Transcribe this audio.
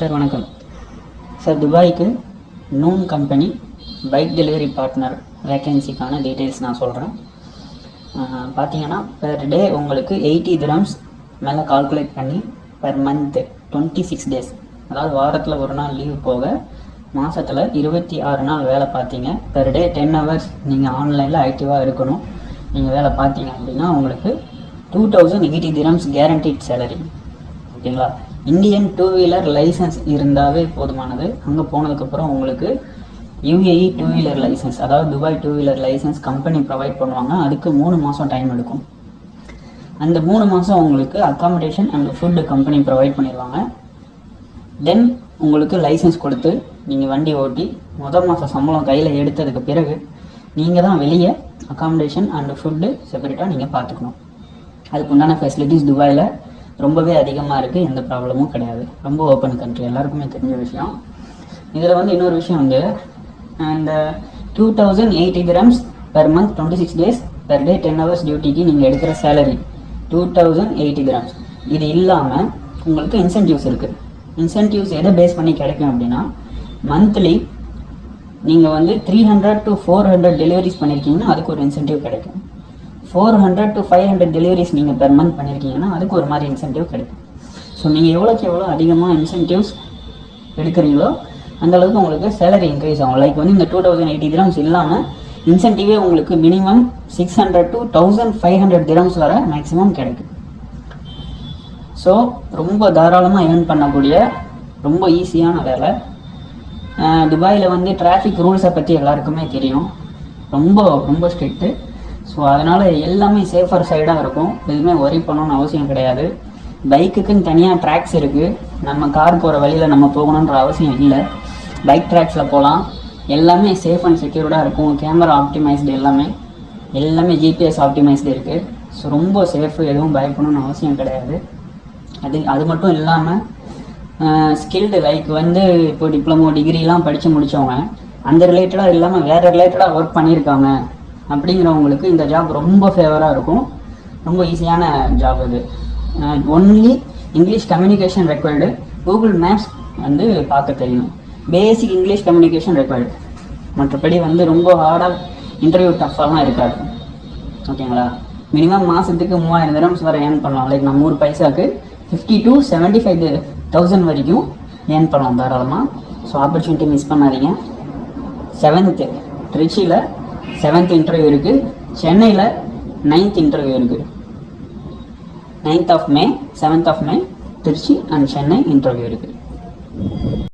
Sir வணக்கம் sir. துபாய்க்கு Noon company bike delivery partner வேக்கன்சிக்கான டீட்டெயில்ஸ் நான் சொல்கிறேன். பார்த்தீங்கன்னா பெர் டே உங்களுக்கு 80 dirhams மேலே கால்குலேட் பண்ணி பெர் மந்த்து 26 days, அதாவது வாரத்தில் ஒரு நாள் லீவ் போக மாதத்தில் 26 நாள் வேலை பார்த்தீங்க. பெர் டே 10 hours நீங்கள் ஆன்லைனில் ஆக்டிவாக இருக்கணும். நீங்கள் வேலை பார்த்தீங்க அப்படின்னா உங்களுக்கு 2080 dirhams கேரண்டீட் சேலரி. ஓகேங்களா? இந்தியன் 2-wheeler லைசன்ஸ் இருந்தாவே போதுமானது. அங்கே போனதுக்கப்புறம் உங்களுக்கு UAE 2-wheeler லைசன்ஸ், அதாவது Dubai 2-wheeler license company provide பண்ணுவாங்க. அதுக்கு 3 மாதம் டைம் எடுக்கும். அந்த 3 மாதம் உங்களுக்கு accommodation and food company provide பண்ணிடுவாங்க. தென் உங்களுக்கு லைசன்ஸ் கொடுத்து நீங்கள் வண்டி ஓட்டி மாத சம்பளம் கையில் எடுத்ததுக்கு பிறகு நீங்கள் தான் வெளியே அக்காமடேஷன் அண்ட் ஃபுட்டு செப்பரேட்டாக நீங்கள் பார்த்துக்கணும். அதுக்கு உண்டான ஃபெசிலிட்டிஸ் துபாயில் ரொம்பவே அதிகமாக இருக்குது. எந்த ப்ராப்ளமும் கிடையாது. ரொம்ப ஓப்பன் கண்ட்ரி, எல்லாருக்குமே தெரிஞ்ச விஷயம். இதில் வந்து இன்னொரு விஷயம் வந்து இந்த 2080 dirhams per month 26 days per day 10 hours டியூட்டிக்கு நீங்கள் எடுக்கிற சேலரி 2080 dirhams. இது இல்லாமல் உங்களுக்கு இன்சென்டிவ்ஸ் இருக்குது. இன்சென்டிவ்ஸ் எதை பேஸ் பண்ணி கிடைக்கும் அப்படின்னா, மந்த்லி நீங்கள் வந்து 300 to 400 டெலிவரிஸ் பண்ணியிருக்கீங்கன்னா அதுக்கு ஒரு இன்சென்டிவ் கிடைக்கும். 400 to 500 டெலிவரிஸ் நீங்கள் பெர் மந்த் பண்ணியிருக்கீங்கன்னா அதுக்கு ஒரு மாதிரி இன்சென்டிவ் கிடைக்கும். ஸோ நீங்கள் எவ்வளோக்கு எவ்வளோ அதிகமாக இன்சென்டிவ்ஸ் எடுக்கிறீங்களோ அந்தளவுக்கு உங்களுக்கு சேலரி இன்க்ரீஸ் ஆகும். லைக் வந்து இந்த 2080 dirhams இல்லாமல் இன்சென்டிவே உங்களுக்கு மினிமம் 600 to 1500 dirhams வரை மேக்ஸிமம் கிடைக்கும். ஸோ ரொம்ப தாராளமாக ஏர்ன் பண்ணக்கூடிய ரொம்ப ஈஸியான வேலை. துபாயில் வந்து டிராஃபிக் ரூல்ஸை பற்றி எல்லாருக்குமே தெரியும். ரொம்ப ரொம்ப ஸ்ட்ரிக்ட்டு. ஸோ அதனால் எல்லாமே சேஃபர் சைடாக இருக்கும். எதுவுமே ஒரி பண்ணணும்னு அவசியம் கிடையாது. பைக்குக்குன்னு தனியாக ட்ராக்ஸ் இருக்குது. நம்ம கார் போகிற வழியில் நம்ம போகணுன்ற அவசியம் இல்லை. பைக் ட்ராக்ஸில் போகலாம். எல்லாமே சேஃப் அண்ட் செக்யூர்டாக இருக்கும். கேமரா ஆப்டிமைஸ்டு, எல்லாமே GPS ஆப்டிமைஸ்டு இருக்குது. ஸோ ரொம்ப சேஃபு, எதுவும் பயப்படணும்னு அவசியம் கிடையாது. அது மட்டும் இல்லாமல் ஸ்கில்டு, லைக் வந்து இப்போ டிப்ளமோ டிகிரிலாம் படித்து முடித்தவங்க அந்த ரிலேட்டடாக இல்லாமல் வேறு ரிலேட்டடாக ஒர்க் பண்ணியிருக்காங்க அப்படிங்கிறவங்களுக்கு இந்த ஜாப் ரொம்ப ஃபேவராக இருக்கும். ரொம்ப ஈஸியான ஜாப் இது. Only English communication required. Google maps வந்து பார்க்க தெரியணும். Basic English communication required. மற்றபடி வந்து ரொம்ப ஹார்டாக இன்டர்வியூ டஃப்பாலாம் இருக்காது. ஓகேங்களா? மினிமம் மாதத்துக்கு 3000 dirhams வரை ஏர்ன் பண்ணலாம். லைக் நம்ம 100 பைசாவுக்கு 50 to 75,000 வரைக்கும் ஏர்ன் பண்ணலாம் தாராளமாக. ஸோ ஆப்பர்ச்சுனிட்டி மிஸ் பண்ணாதீங்க. 7th திருச்சியில் 7th இன்டர்வியூ இருக்குது. சென்னையில் 9th இன்டர்வியூ இருக்குது. 9th of May, 7th of May Trichy and Chennai interview இருக்குது.